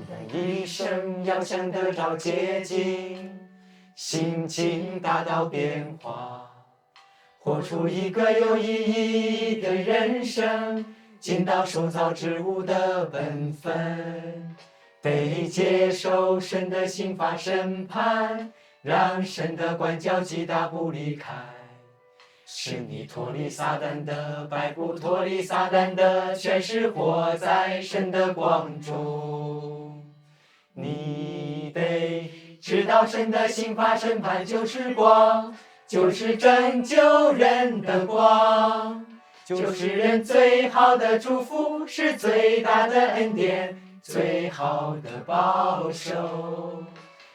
的一生要想得到捷径，心境大到变化，活出一个有意义的人生，尽到受造之物的本分，得接受神的刑罚审判，让神的管教击打不离开，使你脱离撒旦的摆布，脱离撒旦的权势，活在神的光中。你得知道神的刑罚审判就是光，就是拯救人的光，就是人最好的祝福，是最大的恩典，最好的保守。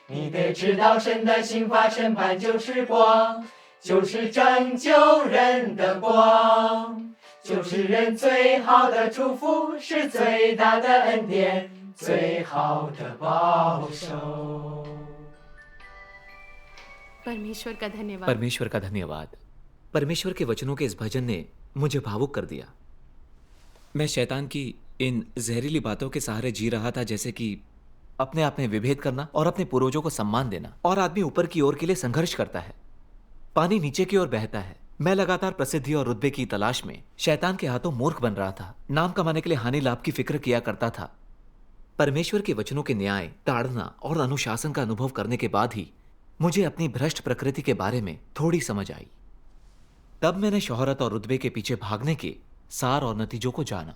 你得知道神的刑罚审判就是光，就是拯救人的光，就是人最好的祝福，是最大的恩典，最好的保守。परमेश्वर का धन्यवाद। परमेश्वर का धन्यवाद। परमेश्वर के वचनों के इस भजन ने मुझे भावुक कर दिया। मैं शैतान की इन जहरीली बातों के सहारे जी रहा था, जैसे कि अपने आप में विभेद करना और अपने पूर्वजों को सम्मान देना, और आदमी ऊपर की ओर के लिए संघर्ष करता है, पानी नीचे की ओर बहता है। मैं लगातार प्रसिद्धि और रुतबे की तलाश में शैतान के हाथों मूर्ख बन रहा था, नाम कमाने के लिए हानि लाभ की फिक्र किया करता था। परमेश्वर के वचनों के न्याय, ताड़ना और अनुशासन का अनुभव करने के बाद ही मुझे अपनी भ्रष्ट प्रकृति के बारे में थोड़ी समझ आई। तब मैंने शोहरत और रुतबे के पीछे भागने के सार और नतीजों को जाना।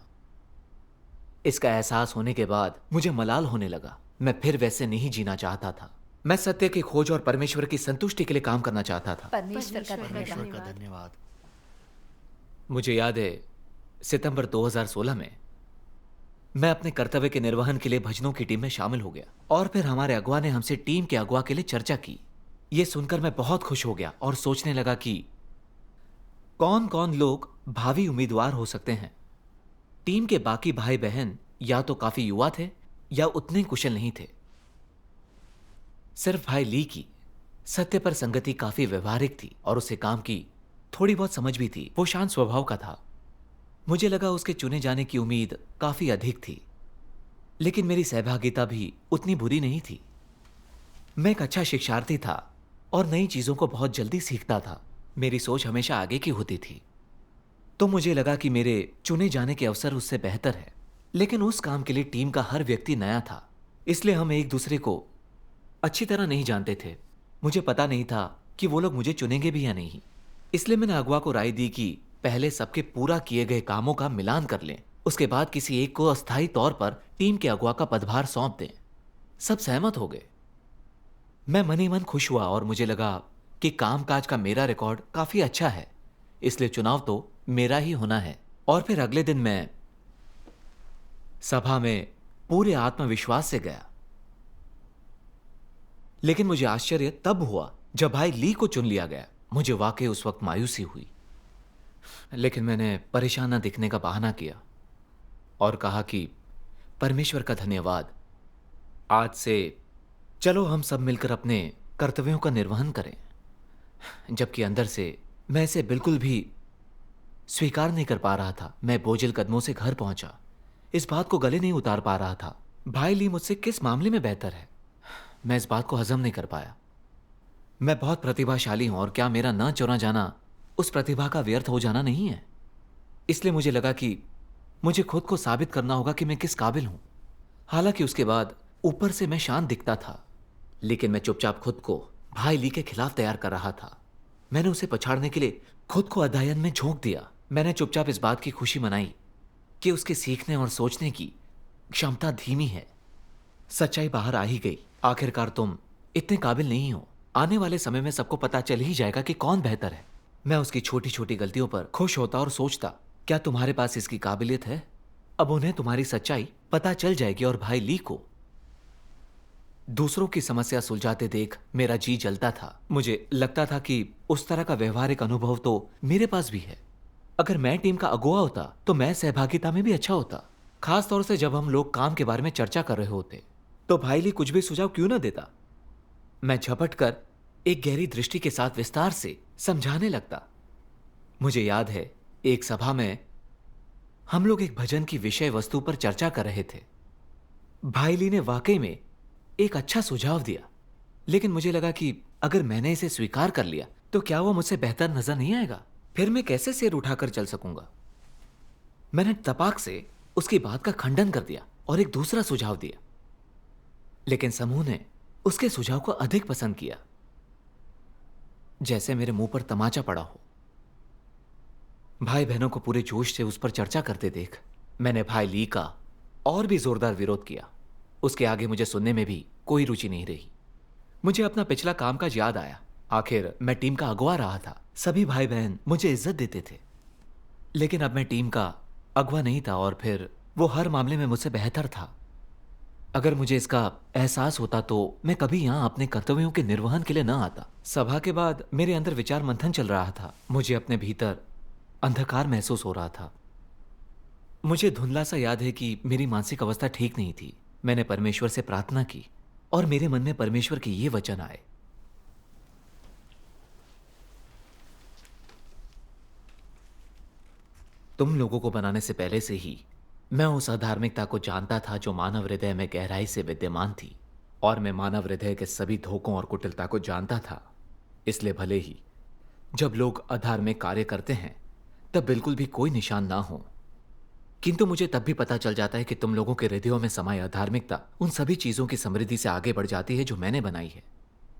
इसका एहसास होने के बाद मुझे मलाल होने लगा। मैं फिर वैसे नहीं जीना चाहता था। मैं सत्य की खोज और परमेश्वर की संतुष्टि के लिए काम करना चाहता था। परमेश्वर का धन्यवाद। मुझे याद है, सितंबर 2016 में मैं अपने कर्तव्य के निर्वहन के लिए भजनों की टीम में शामिल हो गया, और फिर हमारे अगुआ ने हमसे टीम के अगुआ के लिए चर्चा की। यह सुनकर मैं बहुत खुश हो गया और सोचने लगा कि कौन कौन लोग भावी उम्मीदवार हो सकते हैं। टीम के बाकी भाई बहन या तो काफी युवा थे या उतने कुशल नहीं थे। सिर्फ भाई ली की सत्य पर संगति काफी व्यवहारिक थी और उसे काम की थोड़ी बहुत समझ भी थी। वो शांत स्वभाव का था। मुझे लगा उसके चुने जाने की उम्मीद काफी अधिक थी, लेकिन मेरी सहभागिता भी उतनी बुरी नहीं थी। मैं एक अच्छा शिक्षार्थी था और नई चीजों को बहुत जल्दी सीखता था। मेरी सोच हमेशा आगे की होती थी, तो मुझे लगा कि मेरे चुने जाने के अवसर उससे बेहतर है। लेकिन उस काम के लिए टीम का हर व्यक्ति नया था, इसलिए हम एक दूसरे को अच्छी तरह नहीं जानते थे। मुझे पता नहीं था कि वो लोग मुझे चुनेंगे भी या नहीं। इसलिए मैंने अगुआ को राय दी कि पहले सबके पूरा किए गए कामों का मिलान कर लें, उसके बाद किसी एक को अस्थायी तौर पर टीम के अगुआ का पदभार सौंप दें। सब सहमत हो गए। मैं मन ही मन खुश हुआ और मुझे लगा कि कामकाज का मेरा रिकॉर्ड काफी अच्छा है, इसलिए चुनाव तो मेरा ही होना है। और फिर अगले दिन मैं सभा में पूरे आत्मविश्वास से गया। लेकिन मुझे आश्चर्य तब हुआ जब भाई ली को चुन लिया गया। मुझे वाकई उस वक्त मायूसी हुई, लेकिन मैंने परेशान न दिखने का बहाना किया और कहा कि परमेश्वर का धन्यवाद, आज से चलो हम सब मिलकर अपने कर्तव्यों का निर्वहन करें। जबकि अंदर से मैं इसे बिल्कुल भी स्वीकार नहीं कर पा रहा था। मैं बोझिल कदमों से घर पहुंचा, इस बात को गले नहीं उतार पा रहा था। भाई ली मुझसे किस मामले में बेहतर है, मैं इस बात को हजम नहीं कर पाया। मैं बहुत प्रतिभाशाली हूं और क्या मेरा न चुना जाना उस प्रतिभा का व्यर्थ हो जाना नहीं है। इसलिए मुझे लगा कि मुझे खुद को साबित करना होगा कि मैं किस काबिल हूं। हालांकि उसके बाद ऊपर से मैं शांत दिखता था, लेकिन मैं चुपचाप खुद को भाई ली के खिलाफ तैयार कर रहा था। मैंने उसे पछाड़ने के लिए खुद को अध्ययन में झोंक दिया। मैंने चुपचाप इस बात की खुशी मनाई कि उसके सीखने और सोचने की क्षमता धीमी है। सच्चाई बाहर आ ही गई। आखिरकार तुम इतने काबिल नहीं हो। आने वाले समय में सबको पता चल ही जाएगा कि कौन बेहतर है। मैं उसकी छोटी छोटी गलतियों पर खुश होता और सोचता, क्या तुम्हारे पास इसकी काबिलियत है? अब उन्हें तुम्हारी सच्चाई पता चल जाएगी। और भाई ली को दूसरों की समस्या सुलझाते देख मेरा जी जलता था। मुझे लगता था कि उस तरह का व्यवहारिक अनुभव तो मेरे पास भी है। अगर मैं टीम का अगुआ होता तो मैं सहभागिता में भी अच्छा होता, खास तौर से जब हम लोग काम के बारे में चर्चा कर रहे होते। तो भाई ली कुछ भी सुझाव क्यों ना देता। मैं झपट कर एक गहरी दृष्टि के साथ विस्तार से समझाने लगता। मुझे याद है, एक सभा में हम लोग एक भजन की विषय वस्तु पर चर्चा कर रहे थे। भाई ली ने वाकई में एक अच्छा सुझाव दिया, लेकिन मुझे लगा कि अगर मैंने इसे स्वीकार कर लिया तो क्या वो मुझसे बेहतर नजर नहीं आएगा? फिर मैं कैसे सिर उठाकर चल सकूंगा? मैंने तपाक से उसकी बात का खंडन कर दिया और एक दूसरा सुझाव दिया, लेकिन समूह ने उसके सुझाव को अधिक पसंद किया, जैसे मेरे मुंह पर तमाचा पड़ा हो। भाई बहनों को पूरे जोश से उस पर चर्चा करते देख मैंने भाई ली का और भी जोरदार विरोध किया। उसके आगे मुझे सुनने में भी कोई रुचि नहीं रही। मुझे अपना पिछला कामकाज याद आया। आखिर मैं टीम का अगुवा रहा था, सभी भाई बहन मुझे इज्जत देते थे, लेकिन अब मैं टीम का अगुवा नहीं था और फिर वो हर मामले में मुझसे बेहतर था। अगर मुझे इसका एहसास होता तो मैं कभी यहां अपने कर्तव्यों के निर्वहन के लिए न आता। सभा के बाद मेरे अंदर विचार मंथन चल रहा था। मुझे अपने भीतर अंधकार महसूस हो रहा था। मुझे धुंधला सा याद है कि मेरी मानसिक अवस्था ठीक नहीं थी। मैंने परमेश्वर से प्रार्थना की और मेरे मन में परमेश्वर के ये वचन आए, तुम लोगों को बनाने से पहले से ही मैं उस अधार्मिकता को जानता था जो मानव हृदय में गहराई से विद्यमान थी, और मैं मानव हृदय के सभी धोखों और कुटिलता को जानता था। इसलिए भले ही जब लोग अधार्मिक कार्य करते हैं तब बिल्कुल भी कोई निशान ना हो, किंतु मुझे तब भी पता चल जाता है कि तुम लोगों के हृदयों में समाई अधार्मिकता उन सभी चीजों की समृद्धि से आगे बढ़ जाती है जो मैंने बनाई है।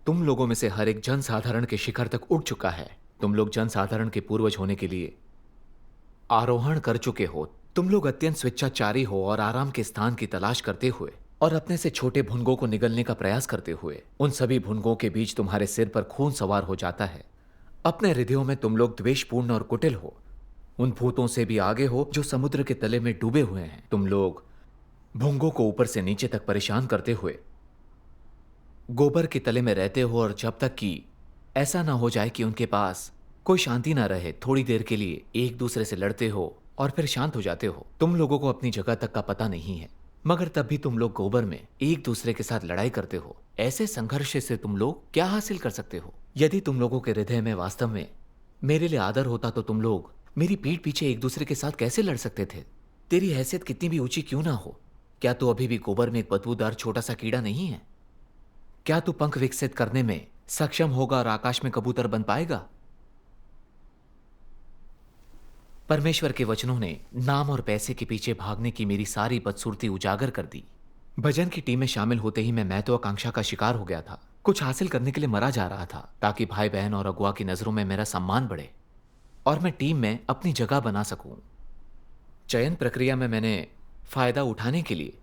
तुम लोगों में से हर एक जनसाधारण के शिखर तक उठ चुका है। तुम लोग जनसाधारण के पूर्वज होने के लिए आरोहण कर चुके हो। तुम लोग अत्यंत स्वेच्छाचारी हो और आराम के स्थान की तलाश करते हुए और अपने से छोटे भुनगों को निगलने का प्रयास करते हुए उन सभी भुनगों के बीच तुम्हारे सिर पर खून सवार हो जाता है। अपने हृदयों में तुम लोग द्वेषपूर्ण और कुटिल हो, उन भूतों से भी आगे हो जो समुद्र के तले में डूबे हुए हैं। तुम लोग भुंगों को ऊपर से नीचे तक परेशान करते हुए गोबर के तले में रहते हो, और जब तक कि ऐसा ना हो जाए कि उनके पास कोई शांति ना रहे, थोड़ी देर के लिए एक दूसरे से लड़ते हो और फिर शांत हो जाते हो। तुम लोगों को अपनी जगह तक का पता नहीं है, मगर तब भी तुम लोग गोबर में एक दूसरे के साथ लड़ाई करते हो। ऐसे संघर्ष से तुम लोग क्या हासिल कर सकते हो? यदि तुम लोगों के हृदय में वास्तव में मेरे लिए आदर होता तो तुम लोग मेरी पीठ पीछे एक दूसरे के साथ कैसे लड़ सकते थे? तेरी हैसियत कितनी भी ऊंची क्यों ना हो, क्या तू अभी भी गोबर में एक बदबूदार छोटा सा कीड़ा नहीं है? क्या तू पंख विकसित करने में सक्षम होगा और आकाश में कबूतर बन पाएगा? परमेश्वर के वचनों ने नाम और पैसे के पीछे भागने की मेरी सारी बदसूरती उजागर कर दी। भजन की टीम में शामिल होते ही मैं महत्वाकांक्षा का शिकार हो गया था। कुछ हासिल करने के लिए मरा जा रहा था ताकि भाई बहन और अगुआ की नजरों में मेरा सम्मान बढ़े और मैं टीम में अपनी जगह बना सकूं। चयन प्रक्रिया में मैंने फायदा उठाने के लिए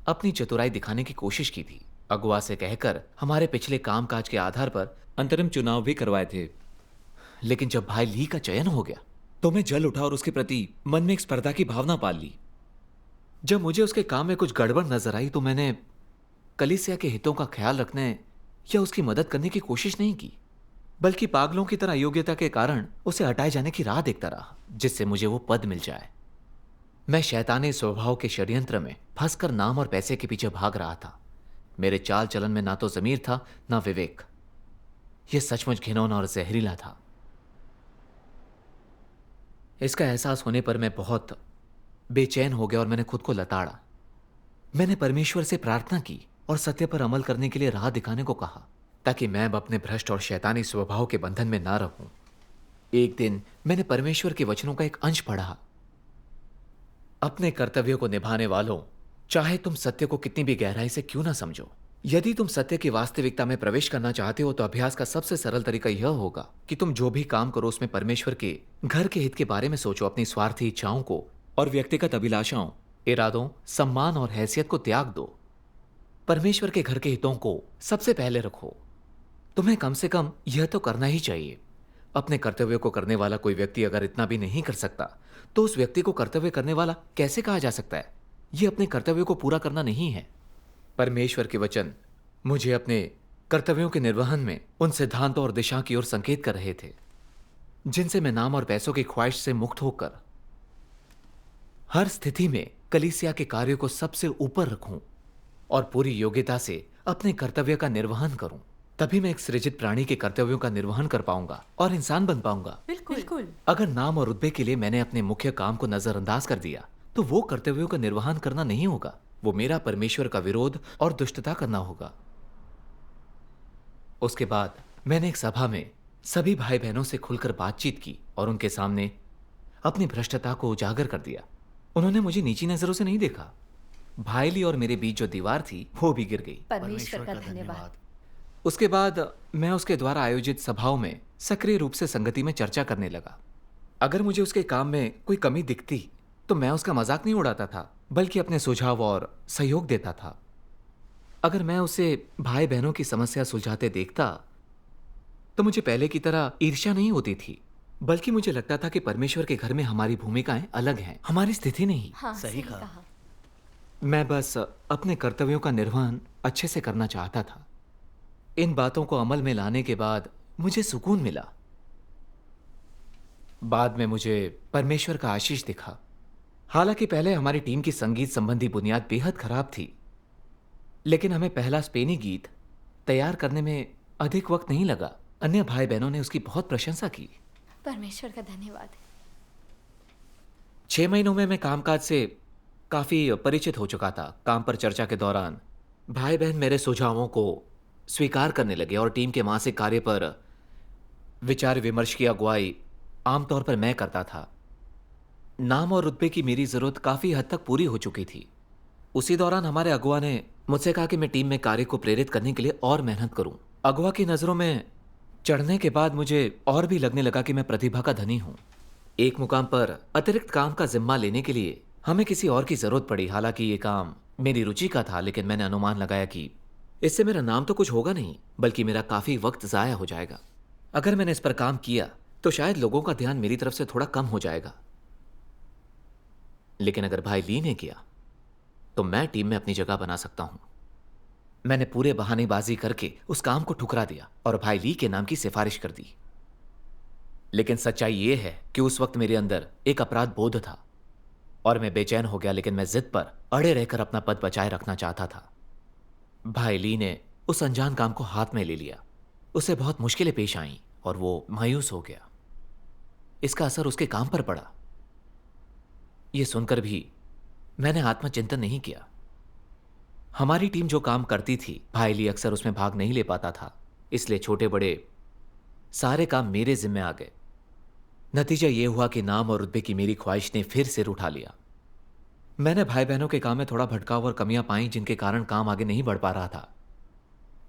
अपनी चतुराई दिखाने की कोशिश की थी। अगुआ से कहकर हमारे पिछले कामकाज के आधार पर अंतरिम चुनाव भी करवाए थे, लेकिन जब भाई ली का चयन हो गया तो मैं जल उठा और उसके प्रति मन में एक स्पर्धा की भावना पाल ली। जब मुझे उसके काम में कुछ गड़बड़ नजर आई तो मैंने कलीसिया के हितों का ख्याल रखने या उसकी मदद करने की कोशिश नहीं की, बल्कि पागलों की तरह अयोग्यता के कारण उसे हटाए जाने की राह देखता रहा जिससे मुझे वो पद मिल जाए। मैं शैतानी स्वभाव के षड्यंत्र में फंसकर नाम और पैसे के पीछे भाग रहा था। मेरे चाल चलन में ना तो जमीर था ना विवेक। यह सचमुच घिनौना और जहरीला था। इसका एहसास होने पर मैं बहुत बेचैन हो गया और मैंने खुद को लताड़ा। मैंने परमेश्वर से प्रार्थना की और सत्य पर अमल करने के लिए राह दिखाने को कहा ताकि मैं अब अपने भ्रष्ट और शैतानी स्वभाव के बंधन में ना रहूं। एक दिन मैंने परमेश्वर के वचनों का एक अंश पढ़ा। अपने कर्तव्यों को निभाने वालों, चाहे तुम सत्य को कितनी भी गहराई से क्यों ना समझो, यदि तुम सत्य की वास्तविकता में प्रवेश करना चाहते हो तो अभ्यास का सबसे सरल तरीका यह होगा कि तुम जो भी काम करो उसमें परमेश्वर के घर के हित के बारे में सोचो। अपनी स्वार्थी इच्छाओं को और व्यक्तिगत अभिलाषाओं, इरादों, सम्मान और हैसियत को त्याग दो। परमेश्वर के घर के हितों को सबसे पहले रखो। तुम्हें कम से कम यह तो करना ही चाहिए। अपने कर्तव्य को करने वाला कोई व्यक्ति अगर इतना भी नहीं कर सकता तो उस व्यक्ति को कर्तव्य करने वाला कैसे कहा जा सकता है? यह अपने कर्तव्य को पूरा करना नहीं है। परमेश्वर के वचन मुझे अपने कर्तव्यों के निर्वहन में उन सिद्धांतों और दिशा की ओर संकेत कर रहे थे जिनसे मैं नाम और पैसों की ख्वाहिश से मुक्त होकर हर स्थिति में कलीसिया के कार्यों को सबसे ऊपर रखूं और पूरी योग्यता से अपने कर्तव्य का निर्वहन करूं। तभी मैं एक सृजित प्राणी के कर्तव्यों का निर्वहन कर पाऊंगा और इंसान बन पाऊंगा। बिल्कुल। अगर नाम और रुतबे के लिए मैंने अपने मुख्य काम को नजरअंदाज कर दिया तो वो कर्तव्यों का निर्वहन करना नहीं होगा। वो मेरा परमेश्वर का विरोध और दुष्टता करना होगा। उसके बाद मैंने एक सभा में सभी भाई बहनों से खुलकर बातचीत की और उनके सामने अपनी भ्रष्टता को उजागर कर दिया। उन्होंने मुझे नीची नजरों से नहीं देखा। भाईली और मेरे बीच जो दीवार थी वो भी गिर गई। परमेश्वर का धन्यवाद। उसके बाद मैं उसके द्वारा आयोजित सभाओं में सक्रिय रूप से संगति में चर्चा करने लगा। अगर मुझे उसके काम में कोई कमी दिखती तो मैं उसका मजाक नहीं उड़ाता था, बल्कि अपने सुझाव और सहयोग देता था। अगर मैं उसे भाई बहनों की समस्या सुलझाते देखता तो मुझे पहले की तरह ईर्ष्या नहीं होती थी, बल्कि मुझे लगता था कि परमेश्वर के घर में हमारी भूमिकाएं अलग हैं, हमारी स्थिति नहीं। हाँ, सही कहा। मैं बस अपने कर्तव्यों का निर्वहन अच्छे से करना चाहता था। इन बातों को अमल में लाने के बाद मुझे सुकून मिला। बाद में मुझे परमेश्वर का आशीष दिखा। हालांकि पहले हमारी टीम की संगीत संबंधी बुनियाद बेहद खराब थी, लेकिन हमें पहला स्पेनी गीत तैयार करने में अधिक वक्त नहीं लगा। अन्य भाई बहनों ने उसकी बहुत प्रशंसा की। परमेश्वर का धन्यवाद। 6 महीनों में मैं कामकाज से काफी परिचित हो चुका था। काम पर चर्चा के दौरान भाई बहन मेरे सुझावों को स्वीकार करने लगे और टीम के मासिक कार्य पर विचार विमर्श की अगुवाई आमतौर पर मैं करता था। नाम और रुतबे की मेरी जरूरत काफी हद तक पूरी हो चुकी थी। उसी दौरान हमारे अगुआ ने मुझसे कहा कि मैं टीम में कार्य को प्रेरित करने के लिए और मेहनत करूं। अगुआ की नजरों में चढ़ने के बाद मुझे और भी लगने लगा कि मैं प्रतिभा का धनी हूं। एक मुकाम पर अतिरिक्त काम का जिम्मा लेने के लिए हमें किसी और की जरूरत पड़ी। हालांकि ये काम मेरी रुचि का था, लेकिन मैंने अनुमान लगाया कि इससे मेरा नाम तो कुछ होगा नहीं, बल्कि मेरा काफी वक्त जाया हो जाएगा। अगर मैंने इस पर काम किया तो शायद लोगों का ध्यान मेरी तरफ से थोड़ा कम हो जाएगा, लेकिन अगर भाई ली ने किया तो मैं टीम में अपनी जगह बना सकता हूं। मैंने पूरे बहानेबाजी करके उस काम को ठुकरा दिया और भाई ली के नाम की सिफारिश कर दी। लेकिन सच्चाई यह है कि उस वक्त मेरे अंदर एक अपराध बोध था और मैं बेचैन हो गया, लेकिन मैं जिद पर अड़े रहकर अपना पद बचाए रखना चाहता था। भाई ली ने उस अनजान काम को हाथ में ले लिया। उसे बहुत मुश्किलें पेश आईं और वो मायूस हो गया। इसका असर उसके काम पर पड़ा। यह सुनकर भी मैंने आत्मचिंतन नहीं किया। हमारी टीम जो काम करती थी, भाई ली अक्सर उसमें भाग नहीं ले पाता था, इसलिए छोटे बड़े सारे काम मेरे जिम्मे आ गए। नतीजा यह हुआ कि नाम और रुतबे की मेरी ख्वाहिश ने फिर सिर उठा लिया। मैंने भाई बहनों के काम में थोड़ा भटकाव और कमियां पाई, जिनके कारण काम आगे नहीं बढ़ पा रहा था,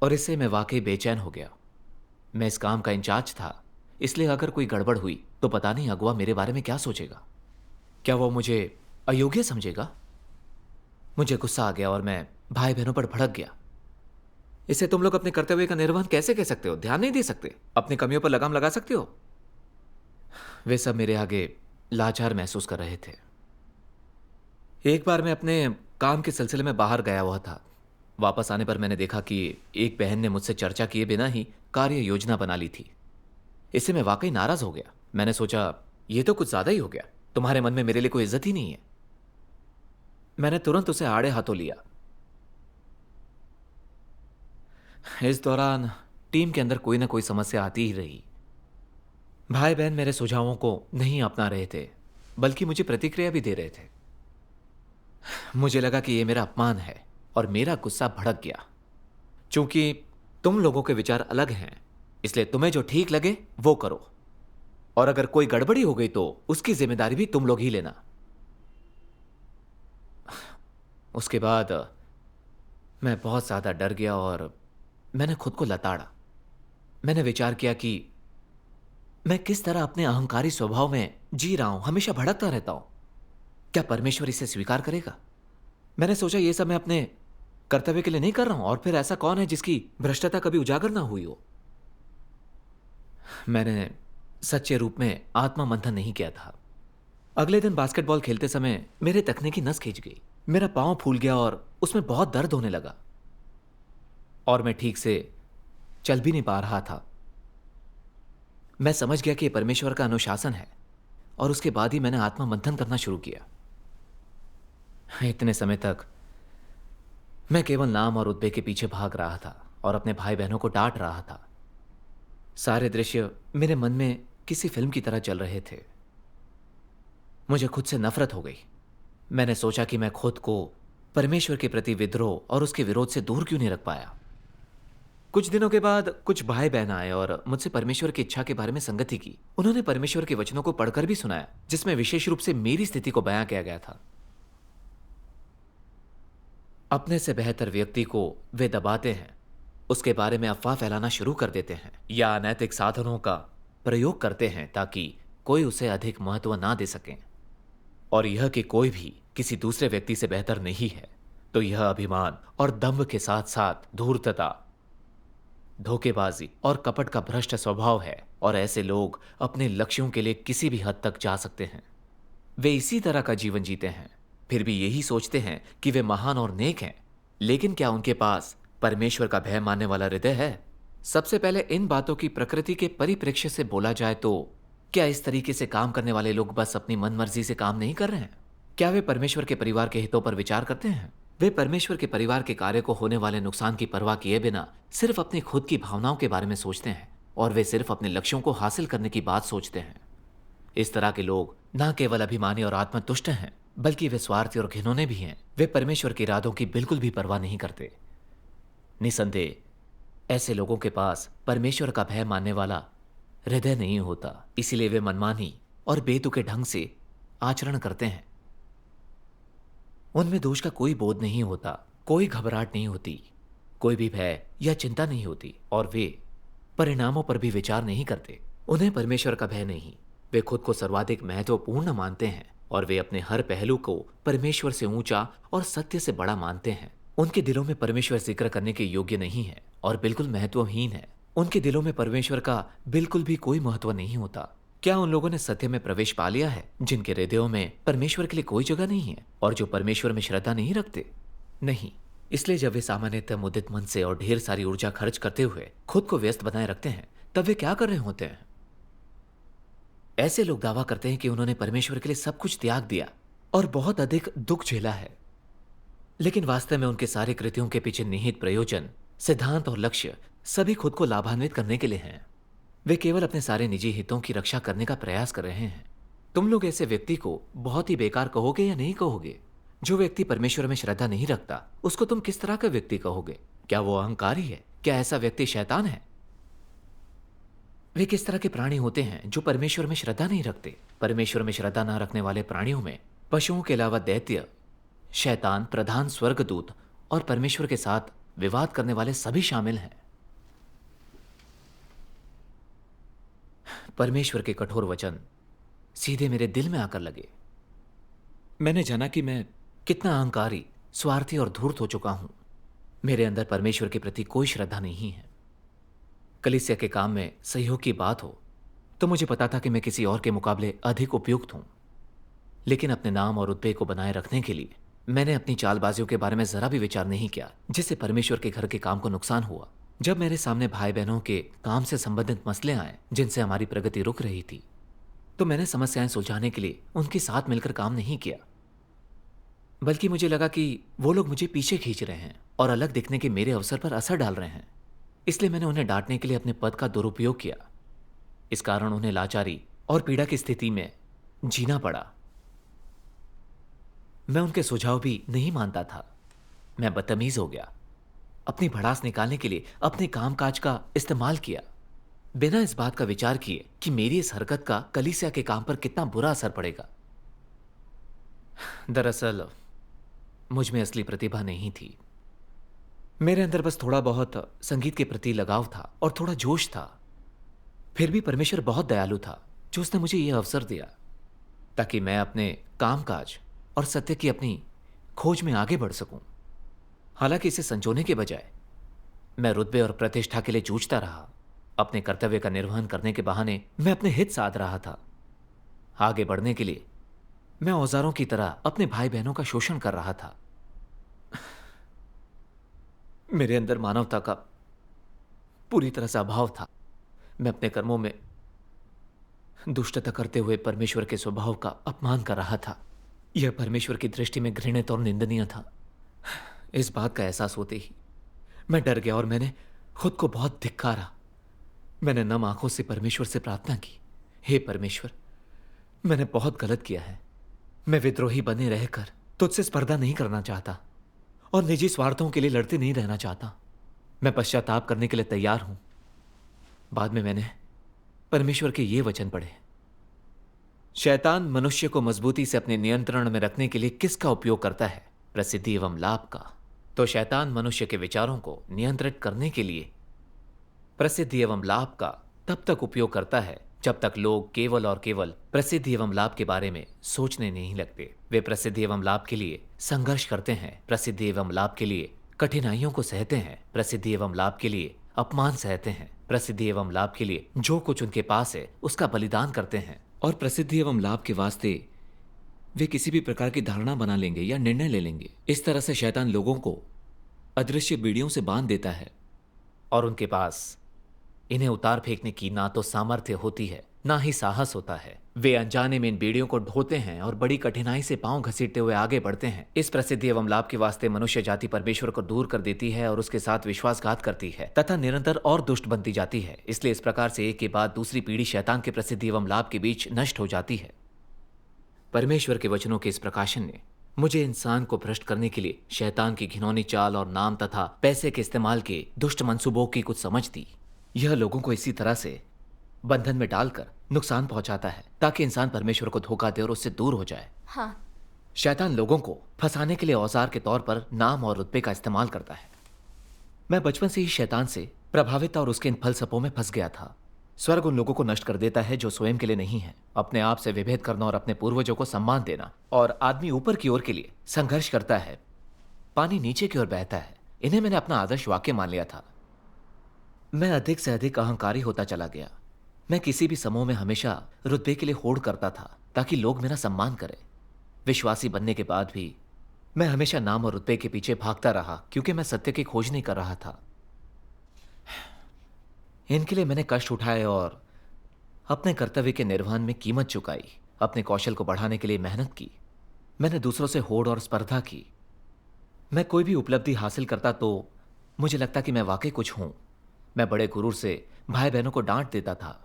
और इससे मैं वाकई बेचैन हो गया। मैं इस काम का इंचार्ज था, इसलिए अगर कोई गड़बड़ हुई तो पता नहीं अगुआ मेरे बारे में क्या सोचेगा। क्या वो मुझे अयोग्य समझेगा? मुझे गुस्सा आ गया और मैं भाई बहनों पर भड़क गया। इसे तुम लोग अपने कर्तव्य का निर्वहन कैसे कह सकते हो? ध्यान नहीं दे सकते? अपनी कमियों पर लगाम लगा सकते हो? वे सब मेरे आगे लाचार महसूस कर रहे थे। एक बार मैं अपने काम के सिलसिले में बाहर गया हुआ था। वापस आने पर मैंने देखा कि एक बहन ने मुझसे चर्चा किए बिना ही कार्य योजना बना ली थी। इससे मैं वाकई नाराज हो गया। मैंने सोचा, यह तो कुछ ज्यादा ही हो गया। तुम्हारे मन में मेरे लिए कोई इज्जत ही नहीं है। मैंने तुरंत उसे आड़े हाथों लिया। इस दौरान टीम के अंदर कोई ना कोई समस्या आती ही रही। भाई बहन मेरे सुझावों को नहीं अपना रहे थे, बल्कि मुझे प्रतिक्रिया भी दे रहे थे। मुझे लगा कि यह मेरा अपमान है और मेरा गुस्सा भड़क गया। चूंकि तुम लोगों के विचार अलग हैं, इसलिए तुम्हें जो ठीक लगे वो करो, और अगर कोई गड़बड़ी हो गई तो उसकी जिम्मेदारी भी तुम लोग ही लेना। उसके बाद मैं बहुत ज्यादा डर गया और मैंने खुद को लताड़ा। मैंने विचार किया कि मैं किस तरह अपने अहंकारी स्वभाव में जी रहा हूं, हमेशा भड़कता रहता हूं। क्या परमेश्वर इसे स्वीकार करेगा? मैंने सोचा, यह सब मैं अपने कर्तव्य के लिए नहीं कर रहा हूं, और फिर ऐसा कौन है जिसकी भ्रष्टता कभी उजागर ना हुई हो? मैंने सच्चे रूप में आत्मा मंथन नहीं किया था। अगले दिन बास्केटबॉल खेलते समय मेरे तखने की नस खींच गई। मेरा पांव फूल गया और उसमें बहुत दर्द होने लगा, और मैं ठीक से चल भी नहीं पा रहा था। मैं समझ गया कि यह परमेश्वर का अनुशासन है, और उसके बाद ही मैंने आत्मा मंथन करना शुरू किया। इतने समय तक मैं केवल नाम और रुतबे के पीछे भाग रहा था और अपने भाई बहनों को डांट रहा था। सारे दृश्य मेरे मन में किसी फिल्म की तरह चल रहे थे। मुझे खुद से नफरत हो गई। मैंने सोचा कि मैं खुद को परमेश्वर के प्रति विद्रोह और उसके विरोध से दूर क्यों नहीं रख पाया? कुछ दिनों के बाद कुछ भाई बहन आए और मुझसे परमेश्वर की इच्छा के बारे में संगति की। उन्होंने परमेश्वर के वचनों को पढ़कर भी सुनाया, जिसमें विशेष रूप से मेरी स्थिति को बयां किया गया था। अपने से बेहतर व्यक्ति को वे दबाते हैं, उसके बारे में अफवाह फैलाना शुरू कर देते हैं या अनैतिक साधनों का प्रयोग करते हैं ताकि कोई उसे अधिक महत्व ना दे सके। और यह कि कोई भी किसी दूसरे व्यक्ति से बेहतर नहीं है, तो यह अभिमान और दंभ के साथ साथ धूर्तता, धोखेबाजी और कपट का भ्रष्ट स्वभाव है। और ऐसे लोग अपने लक्ष्यों के लिए किसी भी हद तक जा सकते हैं। वे इसी तरह का जीवन जीते हैं, फिर भी यही सोचते हैं कि वे महान और नेक हैं। लेकिन क्या उनके पास परमेश्वर का भय मानने वाला हृदय है? सबसे पहले इन बातों की प्रकृति के परिप्रेक्ष्य से बोला जाए तो क्या इस तरीके से काम करने वाले लोग बस अपनी मनमर्जी से काम नहीं कर रहे हैं? क्या वे परमेश्वर के परिवार के हितों पर विचार करते हैं? वे परमेश्वर के परिवार के कार्य को होने वाले नुकसान की परवाह किए बिना सिर्फ अपनी खुद की भावनाओं के बारे में सोचते हैं और वे सिर्फ अपने लक्ष्यों को हासिल करने की बात सोचते हैं। इस तरह के लोग न केवल अभिमानी और आत्मतुष्ट हैं, बल्कि वे स्वार्थी और घिनौने भी हैं। वे परमेश्वर के इरादों की बिल्कुल भी परवाह नहीं करते। निसंदेह ऐसे लोगों के पास परमेश्वर का भय मानने वाला हृदय नहीं होता, इसीलिए वे मनमानी और बेतुके ढंग से आचरण करते हैं। उनमें दोष का कोई बोध नहीं होता, कोई घबराहट नहीं होती, कोई भी भय या चिंता नहीं होती, और वे परिणामों पर भी विचार नहीं करते। उन्हें परमेश्वर का भय नहीं, वे खुद को सर्वाधिक महत्वपूर्ण मानते हैं और वे अपने हर पहलू को परमेश्वर से ऊंचा और सत्य से बड़ा मानते हैं। उनके दिलों में परमेश्वर जिक्र करने के योग्य नहीं है और बिल्कुल महत्वहीन है। उनके दिलों में परमेश्वर का बिल्कुल भी कोई महत्व नहीं होता। क्या उन लोगों ने सत्य में प्रवेश पा लिया है जिनके हृदयों में परमेश्वर के लिए कोई जगह नहीं है और जो परमेश्वर में श्रद्धा नहीं रखते? नहीं। इसलिए जब वे सामान्यतः मुदित मन से और ढेर सारी ऊर्जा खर्च करते हुए खुद को व्यस्त बनाए रखते हैं, तब वे क्या कर रहे होते हैं? ऐसे लोग दावा करते हैं कि उन्होंने परमेश्वर के लिए सब कुछ त्याग दिया और बहुत अधिक दुख झेला है, लेकिन वास्तव में उनके सारे कृत्यों के पीछे निहित प्रयोजन, सिद्धांत और लक्ष्य सभी खुद को लाभान्वित करने के लिए हैं। वे केवल अपने सारे निजी हितों की रक्षा करने का प्रयास कर रहे हैं। तुम लोग ऐसे व्यक्ति को बहुत ही बेकार कहोगे या नहीं कहोगे? जो व्यक्ति परमेश्वर में श्रद्धा नहीं रखता, उसको तुम किस तरह का व्यक्ति कहोगे? क्या वो अहंकारी है? क्या ऐसा व्यक्ति शैतान है? वे किस तरह के प्राणी होते हैं जो परमेश्वर में श्रद्धा नहीं रखते? परमेश्वर में श्रद्धा न रखने वाले प्राणियों में पशुओं के अलावा दैत्य, शैतान, प्रधान स्वर्गदूत और परमेश्वर के साथ विवाद करने वाले सभी शामिल हैं। परमेश्वर के कठोर वचन सीधे मेरे दिल में आकर लगे। मैंने जाना कि मैं कितना अहंकारी, स्वार्थी और धूर्त हो चुका हूं। मेरे अंदर परमेश्वर के प्रति कोई श्रद्धा नहीं है। कलीसिया के काम में सहयोग की बात हो तो मुझे पता था कि मैं किसी और के मुकाबले अधिक उपयुक्त हूं, लेकिन अपने नाम और रुतबे को बनाए रखने के लिए मैंने अपनी चालबाजियों के बारे में जरा भी विचार नहीं किया, जिससे परमेश्वर के घर के काम को नुकसान हुआ। जब मेरे सामने भाई बहनों के काम से संबंधित मसले आए जिनसे हमारी प्रगति रुक रही थी, तो मैंने समस्याएं सुलझाने के लिए उनके साथ मिलकर काम नहीं किया, बल्कि मुझे लगा कि वो लोग मुझे पीछे खींच रहे हैं और अलग दिखने के मेरे अवसर पर असर डाल रहे हैं। इसलिए मैंने उन्हें डांटने के लिए अपने पद का दुरुपयोग किया। इस कारण उन्हें लाचारी और पीड़ा की स्थिति में जीना पड़ा। मैं उनके सुझाव भी नहीं मानता था। मैं बदतमीज हो गया। अपनी भड़ास निकालने के लिए अपने कामकाज का इस्तेमाल किया, बिना इस बात का विचार किए कि मेरी इस हरकत का कलीसिया के काम पर कितना बुरा असर पड़ेगा। दरअसल मुझ में असली प्रतिभा नहीं थी। मेरे अंदर बस थोड़ा बहुत संगीत के प्रति लगाव था और थोड़ा जोश था। फिर भी परमेश्वर बहुत दयालु था जो उसने मुझे यह अवसर दिया ताकि मैं अपने कामकाज और सत्य की अपनी खोज में आगे बढ़ सकूं। हालांकि इसे संजोने के बजाय मैं रुतबे और प्रतिष्ठा के लिए जूझता रहा। अपने कर्तव्य का निर्वहन करने के बहाने मैं अपने हित साध रहा था। आगे बढ़ने के लिए मैं औजारों की तरह अपने भाई बहनों का शोषण कर रहा था। मेरे अंदर मानवता का पूरी तरह से अभाव था। मैं अपने कर्मों में दुष्टता करते हुए परमेश्वर के स्वभाव का अपमान कर रहा था। यह परमेश्वर की दृष्टि में घृणित और निंदनीय था। इस बात का एहसास होते ही मैं डर गया और मैंने खुद को बहुत धिक्कारा। मैंने नम आंखों से परमेश्वर से प्रार्थना की, हे परमेश्वर, मैंने बहुत गलत किया है। मैं विद्रोही बने रहकर तुझसे स्पर्धा नहीं करना चाहता। और निजी स्वार्थों के लिए लड़ते नहीं रहना चाहता। मैं पश्चाताप करने के लिए तैयार हूं। बाद में मैंने परमेश्वर के ये वचन पढ़े, शैतान मनुष्य को मजबूती से अपने नियंत्रण में रखने के लिए किसका उपयोग करता है? प्रसिद्धि एवं लाभ का। तो शैतान मनुष्य के विचारों को नियंत्रित करने के लिए प्रसिद्धि एवं लाभ का तब तक उपयोग करता है जब तक लोग केवल और केवल प्रसिद्धि एवं लाभ के बारे में सोचने नहीं लगते। वे प्रसिद्धि एवं लाभ के लिए संघर्ष करते हैं, प्रसिद्धि एवं लाभ के लिए कठिनाइयों को सहते हैं, प्रसिद्धि एवं लाभ के लिए अपमान सहते हैं, प्रसिद्धि एवं लाभ के लिए जो कुछ उनके पास है उसका बलिदान करते हैं, और प्रसिद्धि एवं लाभ के वास्ते वे किसी भी प्रकार की धारणा बना लेंगे या निर्णय ले लेंगे। इस तरह से शैतान लोगों को अदृश्य बीड़ियों से बांध देता है और उनके पास इन्हें उतार फेंकने की ना तो सामर्थ्य होती है ना ही साहस होता है। वे अनजाने में इन बीड़ियों को ढोते हैं और बड़ी कठिनाई से पांव घसीटते हुए आगे बढ़ते हैं। इस प्रसिद्धि एवं लाभ के वास्ते मनुष्य जाति परमेश्वर को दूर कर देती है और उसके साथ विश्वासघात करती है तथा निरंतर और दुष्ट बनती जाती है। इसलिए इस प्रकार से एक के बाद दूसरी पीढ़ी शैतान के प्रसिद्धि एवं लाभ के बीच नष्ट हो जाती है। परमेश्वर के वचनों के इस प्रकाशन ने मुझे इंसान को भ्रष्ट करने के लिए शैतान की घिनौनी चाल और नाम तथा पैसे के इस्तेमाल के दुष्ट मंसूबों की कुछ समझ दी। यह लोगों को इसी तरह से बंधन में डालकर नुकसान पहुंचाता है ताकि इंसान परमेश्वर को धोखा दे और उससे दूर हो जाए। हाँ। शैतान लोगों को फंसाने के लिए औजार के तौर पर नाम और रुतबे का इस्तेमाल करता है। मैं बचपन से ही शैतान से प्रभावित और उसके इन फलसफों में फंस गया था। स्वर्ग उन लोगों को नष्ट कर देता है जो स्वयं के लिए नहीं है, अपने आप से विभेद करना और अपने पूर्वजों को सम्मान देना, और आदमी ऊपर की ओर के लिए संघर्ष करता है, पानी नीचे की ओर बहता है। इन्हें मैंने अपना आदर्श वाक्य मान लिया था। मैं अधिक से अधिक अहंकारी होता चला गया। मैं किसी भी समूह में हमेशा रुतबे के लिए होड़ करता था ताकि लोग मेरा सम्मान करें। विश्वासी बनने के बाद भी मैं हमेशा नाम और रुतबे के पीछे भागता रहा क्योंकि मैं सत्य की खोज नहीं कर रहा था। इनके लिए मैंने कष्ट उठाए और अपने कर्तव्य के निर्वहन में कीमत चुकाई। अपने कौशल को बढ़ाने के लिए मेहनत की। मैंने दूसरों से होड़ और स्पर्धा की। मैं कोई भी उपलब्धि हासिल करता तो मुझे लगता कि मैं वाकई कुछ हूं। मैं बड़े गुरूर से भाई बहनों को डांट देता था।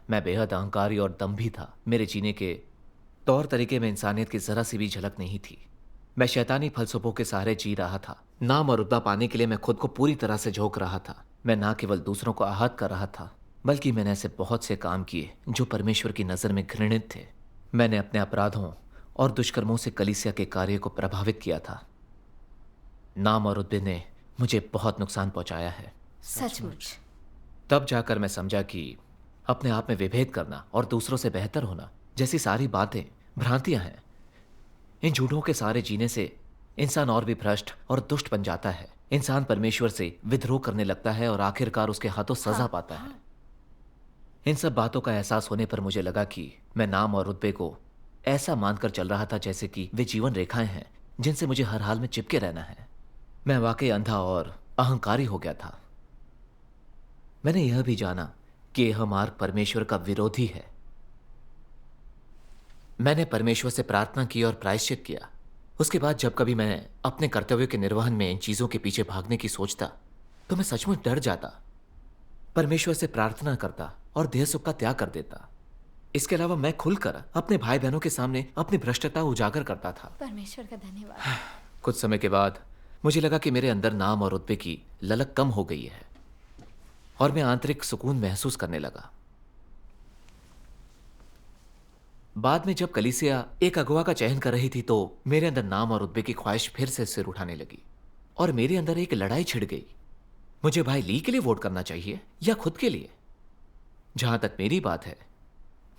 मैं बेहद अहंकारी और दम्भी था। मेरे जीने के तौर तरीके में इंसानियत की जरा सी भी झलक नहीं थी। मैं शैतानी फलसफों के सहारे जी रहा था। नाम और रुतबा पाने के लिए मैं खुद को पूरी तरह से झोंक रहा था। मैं ना केवल दूसरों को आहत कर रहा था बल्कि मैंने ऐसे बहुत से काम किए जो परमेश्वर की नजर में घृणित थे। मैंने अपने अपराधों और दुष्कर्मों से कलीसिया के कार्य को प्रभावित किया था। नाम और रुतबे ने मुझे बहुत नुकसान पहुंचाया है। सचमुच। तब जाकर मैं समझा कि अपने आप में विभेद करना और दूसरों से बेहतर होना जैसी सारी बातें भ्रांतियां हैं। इन झूठों के सहारे जीने से इंसान और भी भ्रष्ट और दुष्ट बन जाता है। इंसान परमेश्वर से विद्रोह करने लगता है और आखिरकार उसके हाथों सजा पाता है। इन सब बातों का एहसास होने पर मुझे लगा कि मैं नाम और रुतबे को ऐसा मानकर चल रहा था जैसे कि वे जीवन रेखाएं हैं जिनसे मुझे हर हाल में चिपके रहना है। मैं वाकई अंधा और अहंकारी हो गया था। मैंने यह भी जाना कि यह मार्ग परमेश्वर का विरोधी है। मैंने परमेश्वर से प्रार्थना की और प्रायश्चित किया। उसके बाद जब कभी मैं अपने कर्तव्यों के निर्वहन में इन चीजों के पीछे भागने की सोचता तो मैं सचमुच डर जाता, परमेश्वर से प्रार्थना करता और देह सुख का त्याग कर देता। इसके अलावा मैं खुलकर अपने भाई बहनों के सामने अपनी भ्रष्टता उजागर करता था। परमेश्वर का धन्यवाद। कुछ समय के बाद मुझे लगा कि मेरे अंदर नाम और रुतबे की ललक कम हो गई है और मैं आंतरिक सुकून महसूस करने लगा। बाद में जब कलीसिया एक अगुवा का चयन कर रही थी तो मेरे अंदर नाम और रुतबे की ख्वाहिश फिर से सिर उठाने लगी और मेरे अंदर एक लड़ाई छिड़ गई। मुझे भाई ली के लिए वोट करना चाहिए या खुद के लिए? जहां तक मेरी बात है,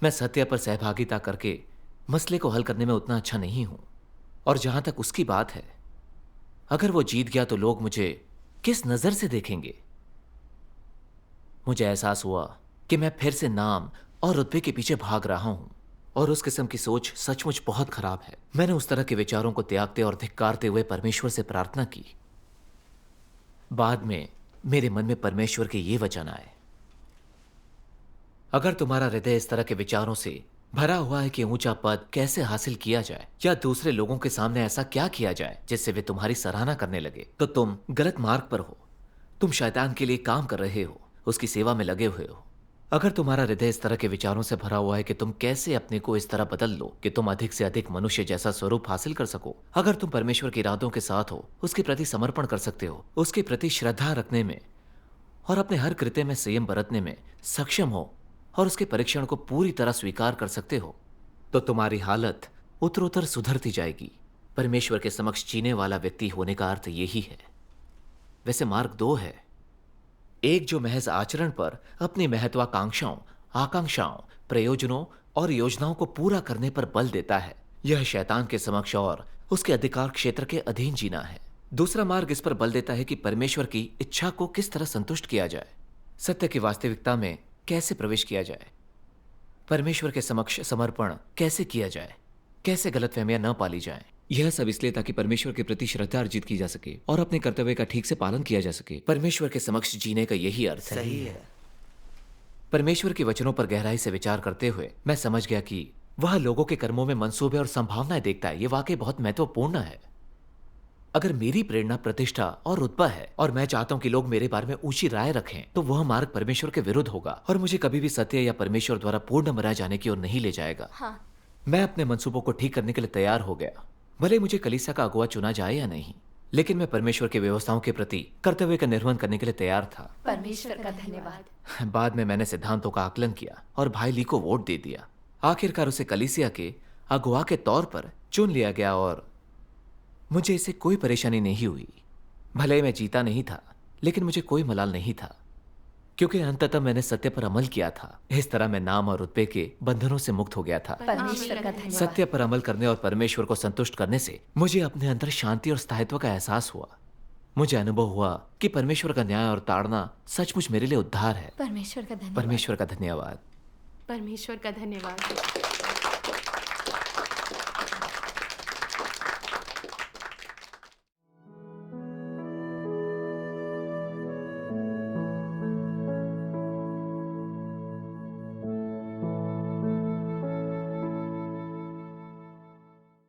मैं सत्य पर सहभागिता करके मसले को हल करने में उतना अच्छा नहीं हूं। और जहां तक उसकी बात है, अगर वो जीत गया तो लोग मुझे किस नजर से देखेंगे? मुझे एहसास हुआ कि मैं फिर से नाम और रुतबे के पीछे भाग रहा हूं और उस किस्म की सोच सचमुच बहुत खराब है। मैंने उस तरह के विचारों को त्यागते और धिक्कारते हुए परमेश्वर से प्रार्थना की। बाद में मेरे मन में परमेश्वर के ये वचन आए, अगर तुम्हारा हृदय इस तरह के विचारों से भरा हुआ है कि ऊंचा पद कैसे हासिल किया जाए या दूसरे लोगों के सामने ऐसा क्या किया जाए जिससे वे तुम्हारी सराहना करने लगे, तो तुम गलत मार्ग पर हो। तुम शैतान के लिए काम कर रहे हो, उसकी सेवा में लगे हुए हो। अगर तुम्हारा हृदय इस तरह के विचारों से भरा हुआ है कि तुम कैसे अपने को इस तरह बदल लो कि तुम अधिक से अधिक मनुष्य जैसा स्वरूप हासिल कर सको, अगर तुम परमेश्वर के इरादों के साथ हो, उसके प्रति समर्पण कर सकते हो, उसके प्रति श्रद्धा रखने में और अपने हर कृत्य में संयम बरतने में सक्षम हो और उसके परीक्षण को पूरी तरह स्वीकार कर सकते हो, तो तुम्हारी हालत उत्तरोत्तर सुधरती जाएगी। परमेश्वर के समक्ष जीने वाला व्यक्ति होने का अर्थ यही है। वैसे मार्ग 2 है। एक जो महज आचरण पर अपनी महत्वाकांक्षाओं, आकांक्षाओं, प्रयोजनों और योजनाओं को पूरा करने पर बल देता है। यह शैतान के समक्ष और उसके अधिकार क्षेत्र के अधीन जीना है। दूसरा मार्ग इस पर बल देता है कि परमेश्वर की इच्छा को किस तरह संतुष्ट किया जाए, सत्य की वास्तविकता में कैसे प्रवेश किया जाए, परमेश्वर के समक्ष समर्पण कैसे किया जाए, कैसे गलतफहमियां न पाली जाएं। यह सब इसलिए ताकि परमेश्वर के प्रति श्रद्धा अर्जित की जा सके और अपने कर्तव्य का ठीक से पालन किया जा सके। परमेश्वर के समक्ष जीने का यही अर्थ है। सही है। परमेश्वर के वचनों पर गहराई से विचार करते हुए मैं समझ गया कि वह लोगों के कर्मों में मंसूबे और संभावनाएं देखता है। यह वाकई बहुत महत्वपूर्ण है। अगर मेरी प्रेरणा प्रतिष्ठा और रुतबा है और मैं चाहता हूं कि लोग मेरे बारे में ऊंची राय रखें, तो वह मार्ग परमेश्वर के विरुद्ध होगा और मुझे कभी भी सत्य या परमेश्वर द्वारा पूर्ण मनाए जाने की ओर नहीं ले जाएगा। हाँ। मैं अपने मंसूबों को ठीक करने के लिए तैयार हो गया। भले मुझे कलीसिया का अगुवा चुना जाए या नहीं, लेकिन मैं परमेश्वर की व्यवस्थाओं के प्रति कर्तव्य का निर्वहन करने के लिए तैयार था। परमेश्वर का धन्यवाद। बाद में मैंने सिद्धांतों का आकलन किया और भाई ली को वोट दे दिया। आखिरकार उसे कलीसिया के अगुवा के तौर पर चुन लिया गया और मुझे इससे कोई परेशानी नहीं हुई। भले मैं जीता नहीं था, लेकिन मुझे कोई मलाल नहीं था, क्योंकि अंततः मैंने सत्य पर अमल किया था। इस तरह मैं नाम और रुतबे के बंधनों से मुक्त हो गया था। परमेश्वर का धन्यवाद। सत्य पर अमल करने और परमेश्वर को संतुष्ट करने से मुझे अपने अंदर शांति और स्थायित्व का एहसास हुआ। मुझे अनुभव हुआ कि परमेश्वर का न्याय और ताड़ना सचमुच मेरे लिए उद्धार है। परमेश्वर का धन्यवाद। परमेश्वर का धन्यवाद। परमेश्वर का धन्यवाद।